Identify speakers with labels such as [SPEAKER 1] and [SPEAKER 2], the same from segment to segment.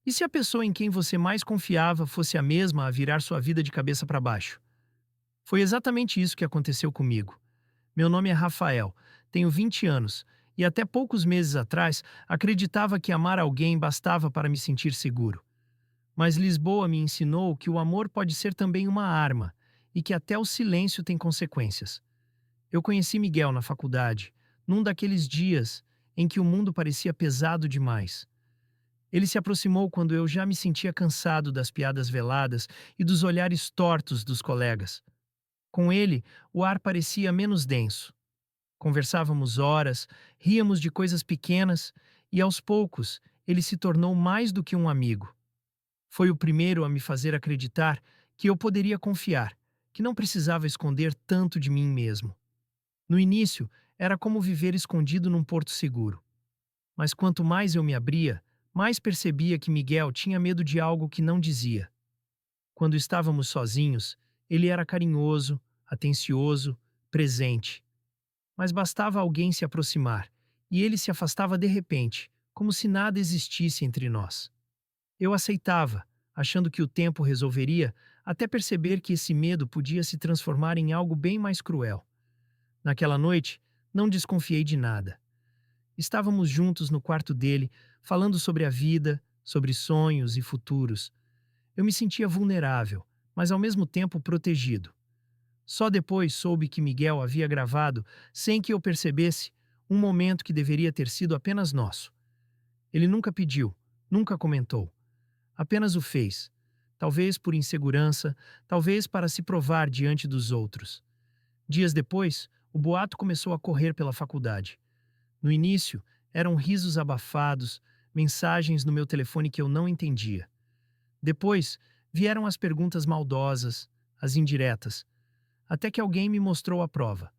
[SPEAKER 1] E se a pessoa em quem você mais confiava fosse a mesma a virar sua vida de cabeça para baixo? Foi exatamente isso que aconteceu comigo. Meu nome é Rafael, tenho 20 anos e até poucos meses atrás acreditava que amar alguém bastava para me sentir seguro. Mas Lisboa me ensinou que o amor pode ser também uma arma e que até o silêncio tem consequências. Eu conheci Miguel na faculdade, num daqueles dias em que o mundo parecia pesado demais. Ele se aproximou quando eu já me sentia cansado das piadas veladas e dos olhares tortos dos colegas. Com ele, o ar parecia menos denso. Conversávamos horas, ríamos de coisas pequenas e, aos poucos, ele se tornou mais do que um amigo. Foi o primeiro a me fazer acreditar que eu poderia confiar, que não precisava esconder tanto de mim mesmo. No início, era como viver escondido num porto seguro. Mas quanto mais eu me abria, mais percebia que Miguel tinha medo de algo que não dizia. Quando estávamos sozinhos, ele era carinhoso, atencioso, presente. Mas bastava alguém se aproximar, e ele se afastava de repente, como se nada existisse entre nós. Eu aceitava, achando que o tempo resolveria, até perceber que esse medo podia se transformar em algo bem mais cruel. Naquela noite, não desconfiei de nada. Estávamos juntos no quarto dele, falando sobre a vida, sobre sonhos e futuros. Eu me sentia vulnerável, mas ao mesmo tempo protegido. Só depois soube que Miguel havia gravado, sem que eu percebesse, um momento que deveria ter sido apenas nosso. Ele nunca pediu, nunca comentou. Apenas o fez. Talvez por insegurança, talvez para se provar diante dos outros. Dias depois, o boato começou a correr pela faculdade. No início, eram risos abafados, mensagens no meu telefone que eu não entendia. Depois, vieram as perguntas maldosas, as indiretas, até que alguém me mostrou a prova.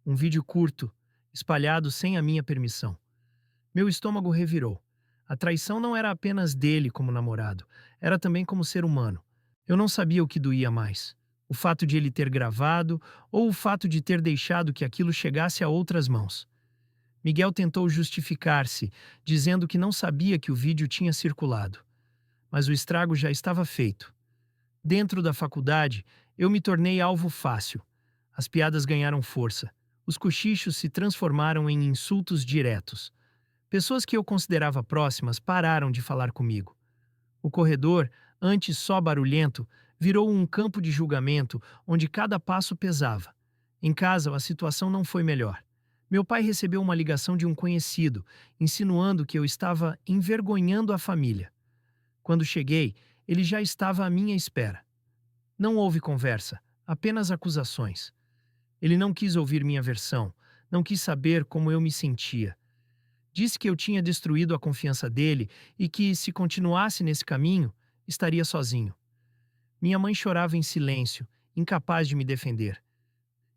[SPEAKER 1] Um vídeo curto, espalhado sem a minha permissão. Meu estômago revirou. A traição não era apenas dele como namorado, era também como ser humano. Eu não sabia o que doía mais. O fato de ele ter gravado ou o fato de ter deixado que aquilo chegasse a outras mãos. Miguel tentou justificar-se, dizendo que não sabia que o vídeo tinha circulado. Mas o estrago já estava feito. Dentro da faculdade, eu me tornei alvo fácil. As piadas ganharam força. Os cochichos se transformaram em insultos diretos. Pessoas que eu considerava próximas pararam de falar comigo. O corredor, antes só barulhento, virou um campo de julgamento onde cada passo pesava. Em casa, a situação não foi melhor. Meu pai recebeu uma ligação de um conhecido, insinuando que eu estava envergonhando a família. Quando cheguei, ele já estava à minha espera. Não houve conversa, apenas acusações. Ele não quis ouvir minha versão, não quis saber como eu me sentia. Disse que eu tinha destruído a confiança dele e que, se continuasse nesse caminho, estaria sozinho. Minha mãe chorava em silêncio, incapaz de me defender.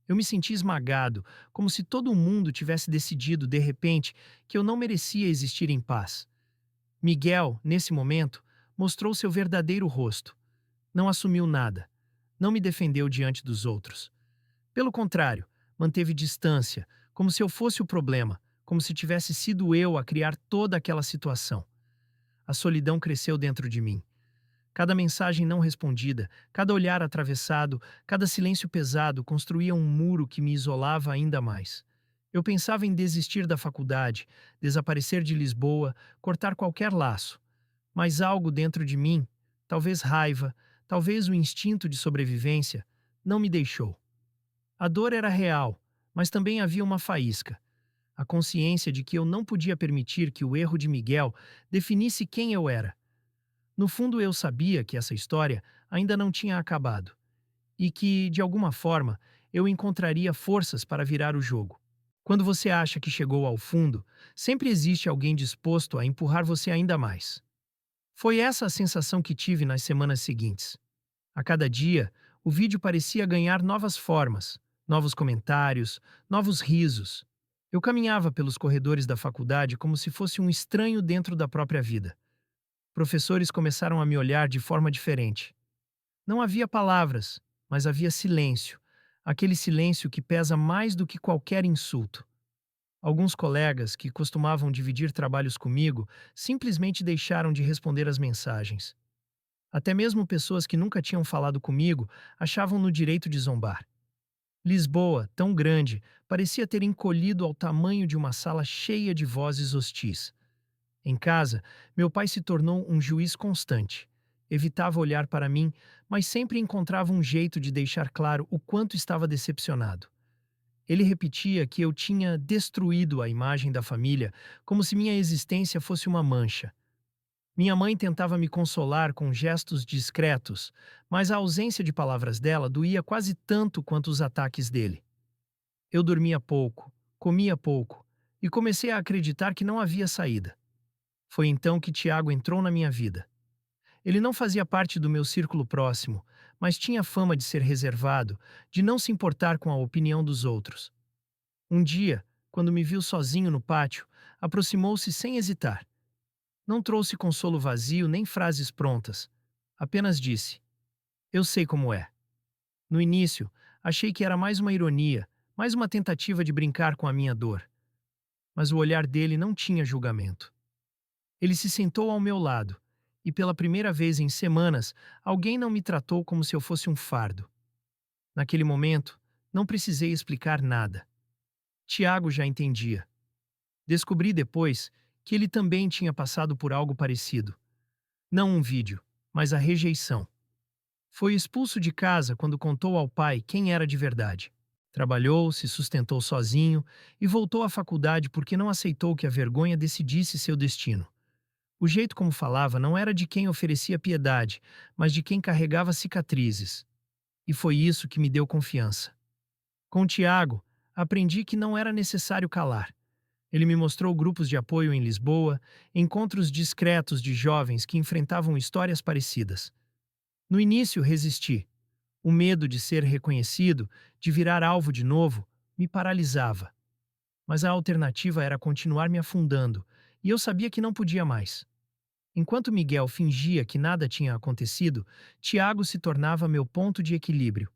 [SPEAKER 1] Eu me senti esmagado, como se todo mundo tivesse decidido, de repente, que eu não merecia existir em paz. Miguel, nesse momento, mostrou seu verdadeiro rosto. Não assumiu nada. Não me defendeu diante dos outros. Pelo contrário, manteve distância, como se eu fosse o problema, como se tivesse sido eu a criar toda aquela situação. A solidão cresceu dentro de mim. Cada mensagem não respondida, cada olhar atravessado, cada silêncio pesado construía um muro que me isolava ainda mais. Eu pensava em desistir da faculdade, desaparecer de Lisboa, cortar qualquer laço. Mas algo dentro de mim, talvez raiva, talvez o instinto de sobrevivência, não me deixou. A dor era real, mas também havia uma faísca. A consciência de que eu não podia permitir que o erro de Miguel definisse quem eu era. No fundo, eu sabia que essa história ainda não tinha acabado e que, de alguma forma, eu encontraria forças para virar o jogo. Quando você acha que chegou ao fundo, sempre existe alguém disposto a empurrar você ainda mais. Foi essa a sensação que tive nas semanas seguintes. A cada dia, o vídeo parecia ganhar novas formas, novos comentários, novos risos. Eu caminhava pelos corredores da faculdade como se fosse um estranho dentro da própria vida. Professores começaram a me olhar de forma diferente. Não havia palavras, mas havia silêncio, aquele silêncio que pesa mais do que qualquer insulto. Alguns colegas que costumavam dividir trabalhos comigo simplesmente deixaram de responder as mensagens. Até mesmo pessoas que nunca tinham falado comigo achavam no direito de zombar. Lisboa, tão grande, parecia ter encolhido ao tamanho de uma sala cheia de vozes hostis. Em casa, meu pai se tornou um juiz constante. Evitava olhar para mim, mas sempre encontrava um jeito de deixar claro o quanto estava decepcionado. Ele repetia que eu tinha destruído a imagem da família, como se minha existência fosse uma mancha. Minha mãe tentava me consolar com gestos discretos, mas a ausência de palavras dela doía quase tanto quanto os ataques dele. Eu dormia pouco, comia pouco, e comecei a acreditar que não havia saída. Foi então que Tiago entrou na minha vida. Ele não fazia parte do meu círculo próximo, mas tinha fama de ser reservado, de não se importar com a opinião dos outros. Um dia, quando me viu sozinho no pátio, aproximou-se sem hesitar. Não trouxe consolo vazio nem frases prontas. Apenas disse: "Eu sei como é." No início, achei que era mais uma ironia, mais uma tentativa de brincar com a minha dor. Mas o olhar dele não tinha julgamento. Ele se sentou ao meu lado, e pela primeira vez em semanas, alguém não me tratou como se eu fosse um fardo. Naquele momento, não precisei explicar nada. Tiago já entendia. Descobri depois que ele também tinha passado por algo parecido. Não um vídeo, mas a rejeição. Foi expulso de casa quando contou ao pai quem era de verdade. Trabalhou, se sustentou sozinho e voltou à faculdade porque não aceitou que a vergonha decidisse seu destino. O jeito como falava não era de quem oferecia piedade, mas de quem carregava cicatrizes. E foi isso que me deu confiança. Com Tiago, aprendi que não era necessário calar. Ele me mostrou grupos de apoio em Lisboa, encontros discretos de jovens que enfrentavam histórias parecidas. No início, resisti. O medo de ser reconhecido, de virar alvo de novo, me paralisava. Mas a alternativa era continuar me afundando, e eu sabia que não podia mais. Enquanto Miguel fingia que nada tinha acontecido, Tiago se tornava meu ponto de equilíbrio.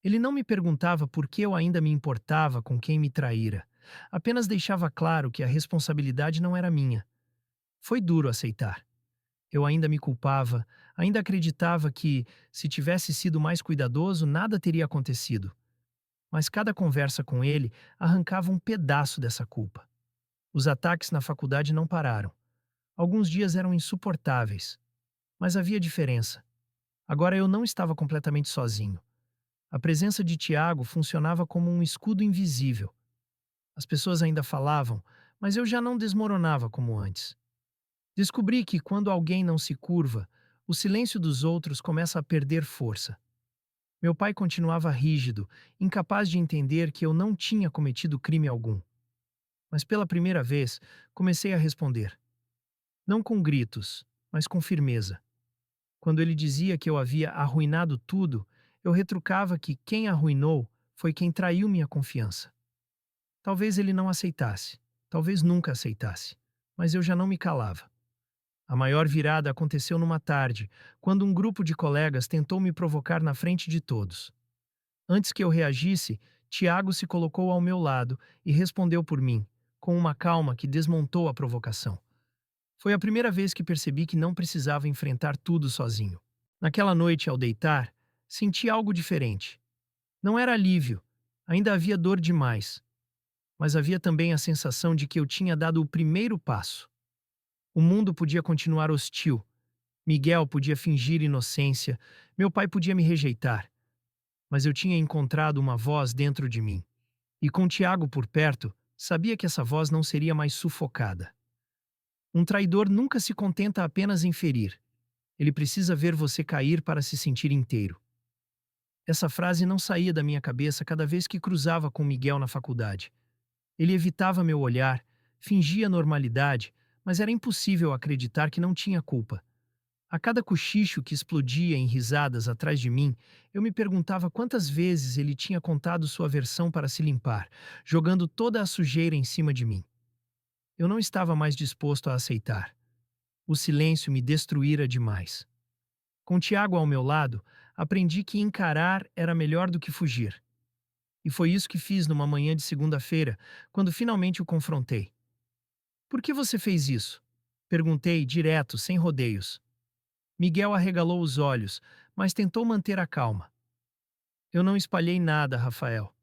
[SPEAKER 1] Ele não me perguntava por que eu ainda me importava com quem me traíra. Apenas deixava claro que a responsabilidade não era minha. Foi duro aceitar. Eu ainda me culpava, ainda acreditava que, se tivesse sido mais cuidadoso, nada teria acontecido. Mas cada conversa com ele arrancava um pedaço dessa culpa. Os ataques na faculdade não pararam. Alguns dias eram insuportáveis. Mas havia diferença. Agora eu não estava completamente sozinho. A presença de Tiago funcionava como um escudo invisível. As pessoas ainda falavam, mas eu já não desmoronava como antes. Descobri que quando alguém não se curva, o silêncio dos outros começa a perder força. Meu pai continuava rígido, incapaz de entender que eu não tinha cometido crime algum. Mas pela primeira vez, comecei a responder. Não com gritos, mas com firmeza. Quando ele dizia que eu havia arruinado tudo, eu retrucava que quem arruinou foi quem traiu minha confiança. Talvez ele não aceitasse, talvez nunca aceitasse, mas eu já não me calava. A maior virada aconteceu numa tarde, quando um grupo de colegas tentou me provocar na frente de todos. Antes que eu reagisse, Tiago se colocou ao meu lado e respondeu por mim, com uma calma que desmontou a provocação. Foi a primeira vez que percebi que não precisava enfrentar tudo sozinho. Naquela noite, ao deitar, senti algo diferente. Não era alívio, ainda havia dor demais, mas havia também a sensação de que eu tinha dado o primeiro passo. O mundo podia continuar hostil. Miguel podia fingir inocência, meu pai podia me rejeitar. Mas eu tinha encontrado uma voz dentro de mim. E com Tiago por perto, sabia que essa voz não seria mais sufocada. Um traidor nunca se contenta apenas em ferir. Ele precisa ver você cair para se sentir inteiro. Essa frase não saía da minha cabeça cada vez que cruzava com Miguel na faculdade. Ele evitava meu olhar, fingia normalidade, mas era impossível acreditar que não tinha culpa. A cada cochicho que explodia em risadas atrás de mim, eu me perguntava quantas vezes ele tinha contado sua versão para se limpar, jogando toda a sujeira em cima de mim. Eu não estava mais disposto a aceitar. O silêncio me destruíra demais. Com Tiago ao meu lado, aprendi que encarar era melhor do que fugir. E foi isso que fiz numa manhã de segunda-feira, quando finalmente o confrontei. Por que você fez isso? Perguntei, direto, sem rodeios. Miguel arregalou os olhos, mas tentou manter a calma. Eu não espalhei nada, Rafael.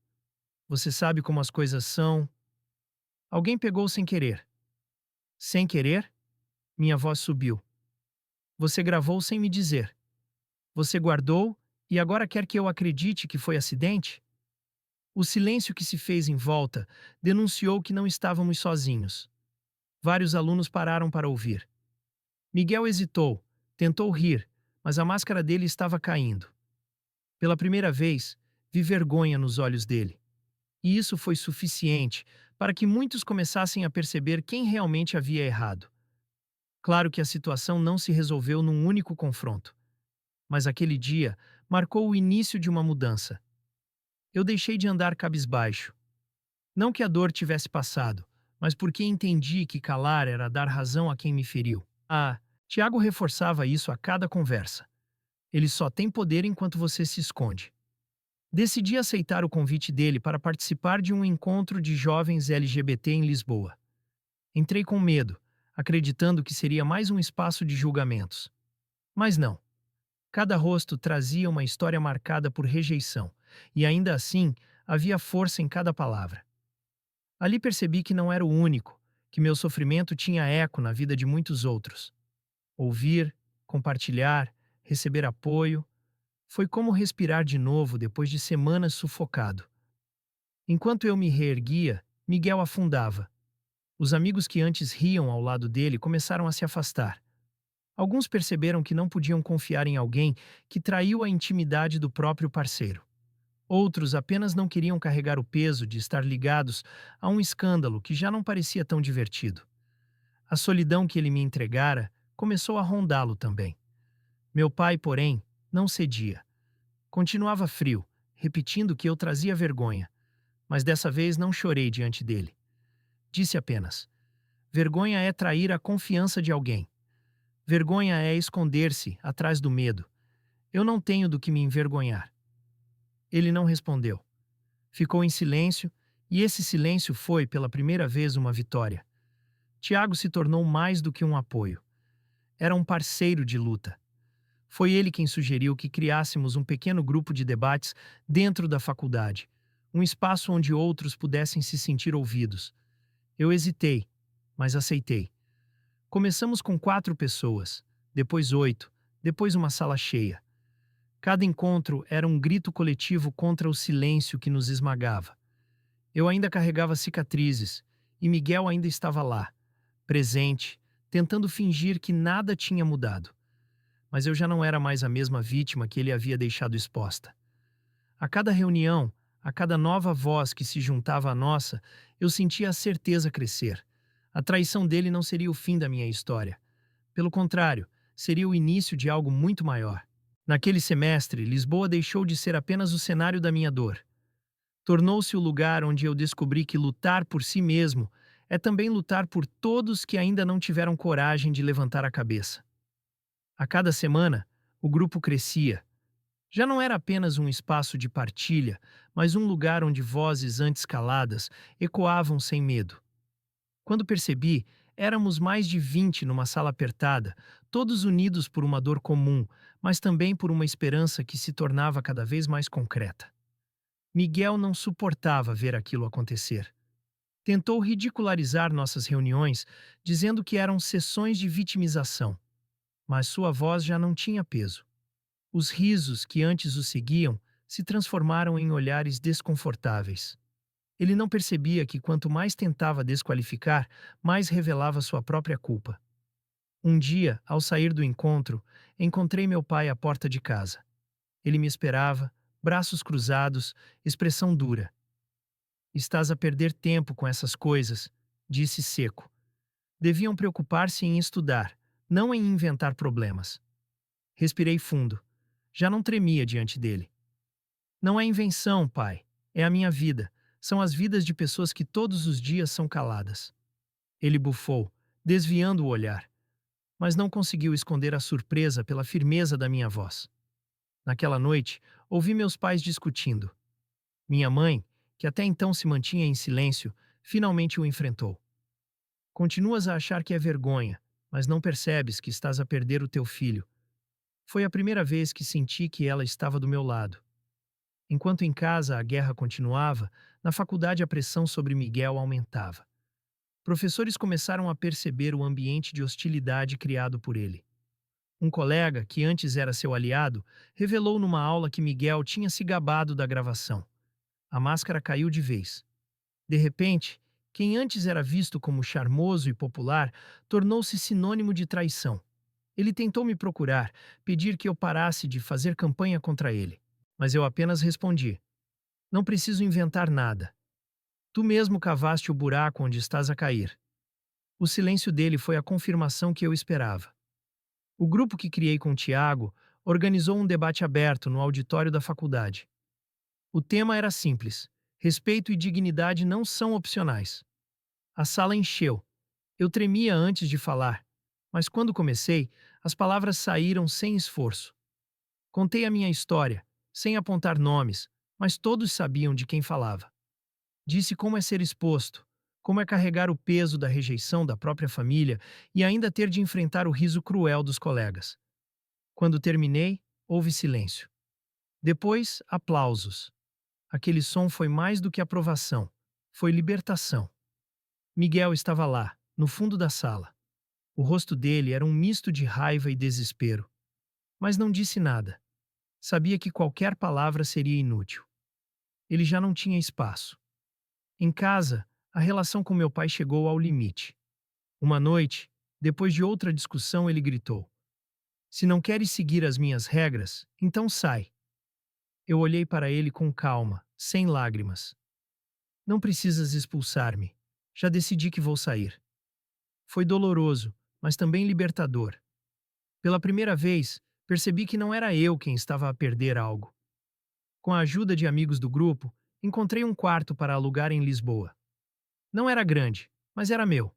[SPEAKER 1] Você sabe como as coisas são. Alguém pegou sem querer. Sem querer? Minha voz subiu. Você gravou sem me dizer. Você guardou e agora quer que eu acredite que foi acidente? O silêncio que se fez em volta denunciou que não estávamos sozinhos. Vários alunos pararam para ouvir. Miguel hesitou, tentou rir, mas a máscara dele estava caindo. Pela primeira vez, vi vergonha nos olhos dele. E isso foi suficiente para que muitos começassem a perceber quem realmente havia errado. Claro que a situação não se resolveu num único confronto, mas aquele dia marcou o início de uma mudança. Eu deixei de andar cabisbaixo. Não que a dor tivesse passado, mas porque entendi que calar era dar razão a quem me feriu. Tiago reforçava isso a cada conversa. Ele só tem poder enquanto você se esconde. Decidi aceitar o convite dele para participar de um encontro de jovens LGBT em Lisboa. Entrei com medo, acreditando que seria mais um espaço de julgamentos. Mas não. Cada rosto trazia uma história marcada por rejeição, e ainda assim havia força em cada palavra. Ali percebi que não era o único, que meu sofrimento tinha eco na vida de muitos outros. Ouvir, compartilhar, receber apoio, foi como respirar de novo depois de semanas sufocado. Enquanto eu me reerguia, Miguel afundava. Os amigos que antes riam ao lado dele começaram a se afastar. Alguns perceberam que não podiam confiar em alguém que traiu a intimidade do próprio parceiro. Outros apenas não queriam carregar o peso de estar ligados a um escândalo que já não parecia tão divertido. A solidão que ele me entregara começou a rondá-lo também. Meu pai, porém, não cedia. Continuava frio, repetindo que eu trazia vergonha, mas dessa vez não chorei diante dele. Disse apenas: vergonha é trair a confiança de alguém. Vergonha é esconder-se atrás do medo. Eu não tenho do que me envergonhar. Ele não respondeu. Ficou em silêncio, e esse silêncio foi, pela primeira vez, uma vitória. Tiago se tornou mais do que um apoio. Era um parceiro de luta. Foi ele quem sugeriu que criássemos um pequeno grupo de debates dentro da faculdade, um espaço onde outros pudessem se sentir ouvidos. Eu hesitei, mas aceitei. Começamos com 4 pessoas, depois 8, depois uma sala cheia. Cada encontro era um grito coletivo contra o silêncio que nos esmagava. Eu ainda carregava cicatrizes, e Miguel ainda estava lá, presente, tentando fingir que nada tinha mudado. Mas eu já não era mais a mesma vítima que ele havia deixado exposta. A cada reunião, a cada nova voz que se juntava à nossa, eu sentia a certeza crescer. A traição dele não seria o fim da minha história. Pelo contrário, seria o início de algo muito maior. Naquele semestre, Lisboa deixou de ser apenas o cenário da minha dor. Tornou-se o lugar onde eu descobri que lutar por si mesmo é também lutar por todos que ainda não tiveram coragem de levantar a cabeça. A cada semana, o grupo crescia. Já não era apenas um espaço de partilha, mas um lugar onde vozes antes caladas ecoavam sem medo. Quando percebi, éramos mais de 20 numa sala apertada, todos unidos por uma dor comum, mas também por uma esperança que se tornava cada vez mais concreta. Miguel não suportava ver aquilo acontecer. Tentou ridicularizar nossas reuniões, dizendo que eram sessões de vitimização. Mas sua voz já não tinha peso. Os risos que antes o seguiam se transformaram em olhares desconfortáveis. Ele não percebia que quanto mais tentava desqualificar, mais revelava sua própria culpa. Um dia, ao sair do encontro, encontrei meu pai à porta de casa. Ele me esperava, braços cruzados, expressão dura. Estás a perder tempo com essas coisas, disse seco. Deviam preocupar-se em estudar, não em inventar problemas. Respirei fundo. Já não tremia diante dele. Não é invenção, pai. É a minha vida. São as vidas de pessoas que todos os dias são caladas. Ele bufou, desviando o olhar, mas não conseguiu esconder a surpresa pela firmeza da minha voz. Naquela noite, ouvi meus pais discutindo. Minha mãe, que até então se mantinha em silêncio, finalmente o enfrentou. Continuas a achar que é vergonha, mas não percebes que estás a perder o teu filho. Foi a primeira vez que senti que ela estava do meu lado. Enquanto em casa a guerra continuava, na faculdade a pressão sobre Miguel aumentava. Professores começaram a perceber o ambiente de hostilidade criado por ele. Um colega, que antes era seu aliado, revelou numa aula que Miguel tinha se gabado da gravação. A máscara caiu de vez. De repente, quem antes era visto como charmoso e popular tornou-se sinônimo de traição. Ele tentou me procurar, pedir que eu parasse de fazer campanha contra ele. Mas eu apenas respondi: não preciso inventar nada. Tu mesmo cavaste o buraco onde estás a cair. O silêncio dele foi a confirmação que eu esperava. O grupo que criei com Tiago organizou um debate aberto no auditório da faculdade. O tema era simples: respeito e dignidade não são opcionais. A sala encheu. Eu tremia antes de falar, mas quando comecei, as palavras saíram sem esforço. Contei a minha história, sem apontar nomes, mas todos sabiam de quem falava. Disse como é ser exposto, como é carregar o peso da rejeição da própria família e ainda ter de enfrentar o riso cruel dos colegas. Quando terminei, houve silêncio. Depois, aplausos. Aquele som foi mais do que aprovação, foi libertação. Miguel estava lá, no fundo da sala. O rosto dele era um misto de raiva e desespero. Mas não disse nada. Sabia que qualquer palavra seria inútil. Ele já não tinha espaço. Em casa, a relação com meu pai chegou ao limite. Uma noite, depois de outra discussão, ele gritou: se não queres seguir as minhas regras, então sai. Eu olhei para ele com calma, sem lágrimas. Não precisas expulsar-me. Já decidi que vou sair. Foi doloroso, mas também libertador. Pela primeira vez, percebi que não era eu quem estava a perder algo. Com a ajuda de amigos do grupo, encontrei um quarto para alugar em Lisboa. Não era grande, mas era meu.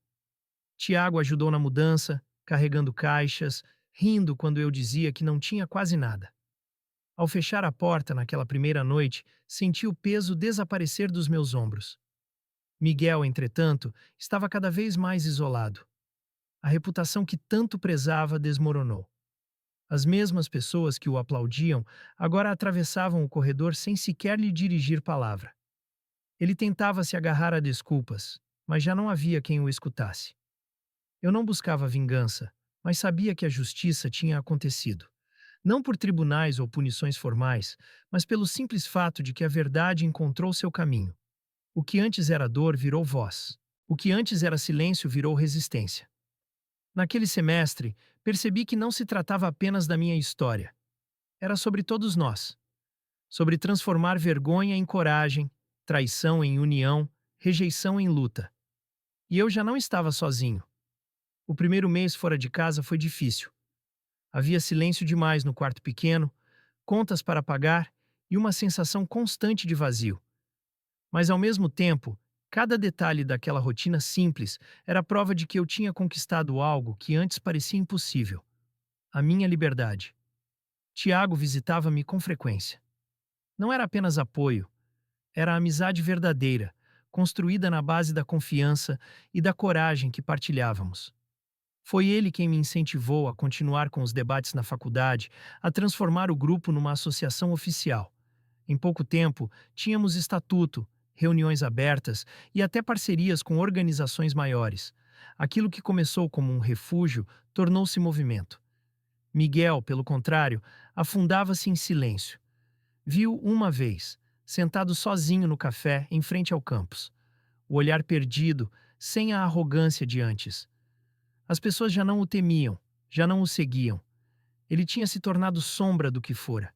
[SPEAKER 1] Tiago ajudou na mudança, carregando caixas, rindo quando eu dizia que não tinha quase nada. Ao fechar a porta naquela primeira noite, senti o peso desaparecer dos meus ombros. Miguel, entretanto, estava cada vez mais isolado. A reputação que tanto prezava desmoronou. As mesmas pessoas que o aplaudiam agora atravessavam o corredor sem sequer lhe dirigir palavra. Ele tentava se agarrar a desculpas, mas já não havia quem o escutasse. Eu não buscava vingança, mas sabia que a justiça tinha acontecido. Não por tribunais ou punições formais, mas pelo simples fato de que a verdade encontrou seu caminho. O que antes era dor virou voz. O que antes era silêncio virou resistência. Naquele semestre, percebi que não se tratava apenas da minha história. Era sobre todos nós. Sobre transformar vergonha em coragem, traição em união, rejeição em luta. E eu já não estava sozinho. O primeiro mês fora de casa foi difícil. Havia silêncio demais no quarto pequeno, contas para pagar e uma sensação constante de vazio. Mas ao mesmo tempo, cada detalhe daquela rotina simples era prova de que eu tinha conquistado algo que antes parecia impossível: a minha liberdade. Tiago visitava-me com frequência. Não era apenas apoio, era a amizade verdadeira, construída na base da confiança e da coragem que partilhávamos. Foi ele quem me incentivou a continuar com os debates na faculdade, a transformar o grupo numa associação oficial. Em pouco tempo, tínhamos estatuto, reuniões abertas e até parcerias com organizações maiores. Aquilo que começou como um refúgio tornou-se movimento. Miguel, pelo contrário, afundava-se em silêncio. Viu uma vez, sentado sozinho no café em frente ao campus. O olhar perdido, sem a arrogância de antes. As pessoas já não o temiam, já não o seguiam. Ele tinha se tornado sombra do que fora.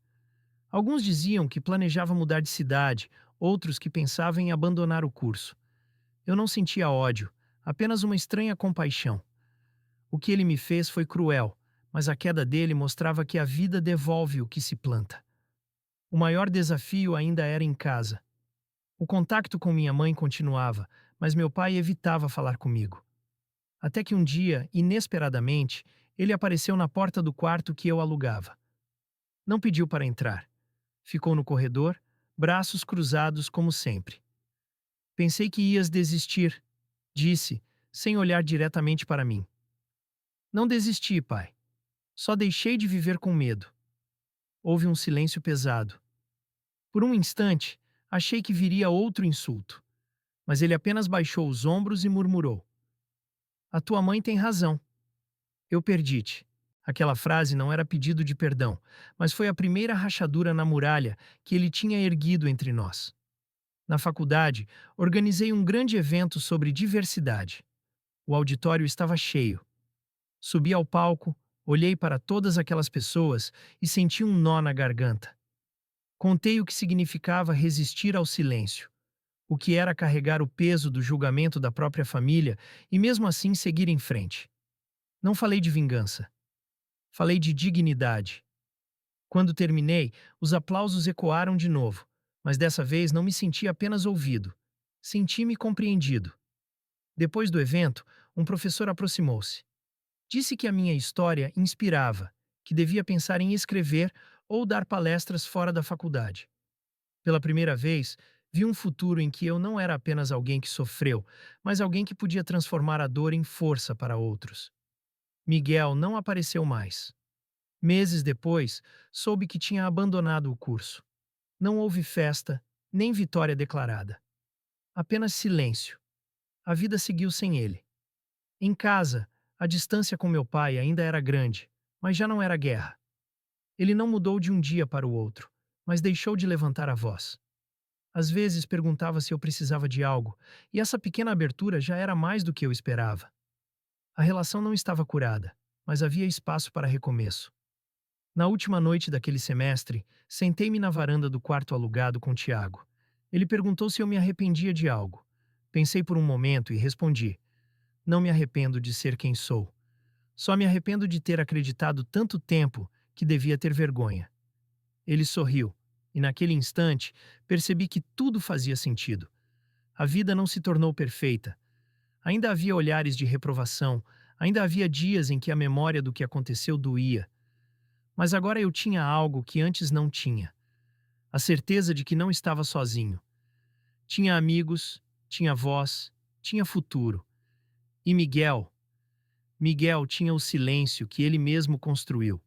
[SPEAKER 1] Alguns diziam que planejava mudar de cidade, outros que pensavam em abandonar o curso. Eu não sentia ódio, apenas uma estranha compaixão. O que ele me fez foi cruel, mas a queda dele mostrava que a vida devolve o que se planta. O maior desafio ainda era em casa. O contato com minha mãe continuava, mas meu pai evitava falar comigo. Até que um dia, inesperadamente, ele apareceu na porta do quarto que eu alugava. Não pediu para entrar. Ficou no corredor, braços cruzados como sempre. Pensei que ias desistir, disse, sem olhar diretamente para mim. Não desisti, pai. Só deixei de viver com medo. Houve um silêncio pesado. Por um instante, achei que viria outro insulto, mas ele apenas baixou os ombros e murmurou: A tua mãe tem razão. Eu perdi-te. Aquela frase não era pedido de perdão, mas foi a primeira rachadura na muralha que ele tinha erguido entre nós. Na faculdade, organizei um grande evento sobre diversidade. O auditório estava cheio. Subi ao palco, olhei para todas aquelas pessoas e senti um nó na garganta. Contei o que significava resistir ao silêncio, o que era carregar o peso do julgamento da própria família e mesmo assim seguir em frente. Não falei de vingança. Falei de dignidade. Quando terminei, os aplausos ecoaram de novo, mas dessa vez não me senti apenas ouvido. Senti-me compreendido. Depois do evento, um professor aproximou-se. Disse que a minha história inspirava, que devia pensar em escrever ou dar palestras fora da faculdade. Pela primeira vez, vi um futuro em que eu não era apenas alguém que sofreu, mas alguém que podia transformar a dor em força para outros. Miguel não apareceu mais. Meses depois, soube que tinha abandonado o curso. Não houve festa, nem vitória declarada. Apenas silêncio. A vida seguiu sem ele. Em casa, a distância com meu pai ainda era grande, mas já não era guerra. Ele não mudou de um dia para o outro, mas deixou de levantar a voz. Às vezes perguntava se eu precisava de algo, e essa pequena abertura já era mais do que eu esperava. A relação não estava curada, mas havia espaço para recomeço. Na última noite daquele semestre, sentei-me na varanda do quarto alugado com Tiago. Ele perguntou se eu me arrependia de algo. Pensei por um momento e respondi: Não me arrependo de ser quem sou. Só me arrependo de ter acreditado tanto tempo que devia ter vergonha. Ele sorriu, e naquele instante percebi que tudo fazia sentido. A vida não se tornou perfeita. Ainda havia olhares de reprovação, ainda havia dias em que a memória do que aconteceu doía. Mas agora eu tinha algo que antes não tinha. A certeza de que não estava sozinho. Tinha amigos, tinha voz, tinha futuro. E Miguel tinha o silêncio que ele mesmo construiu.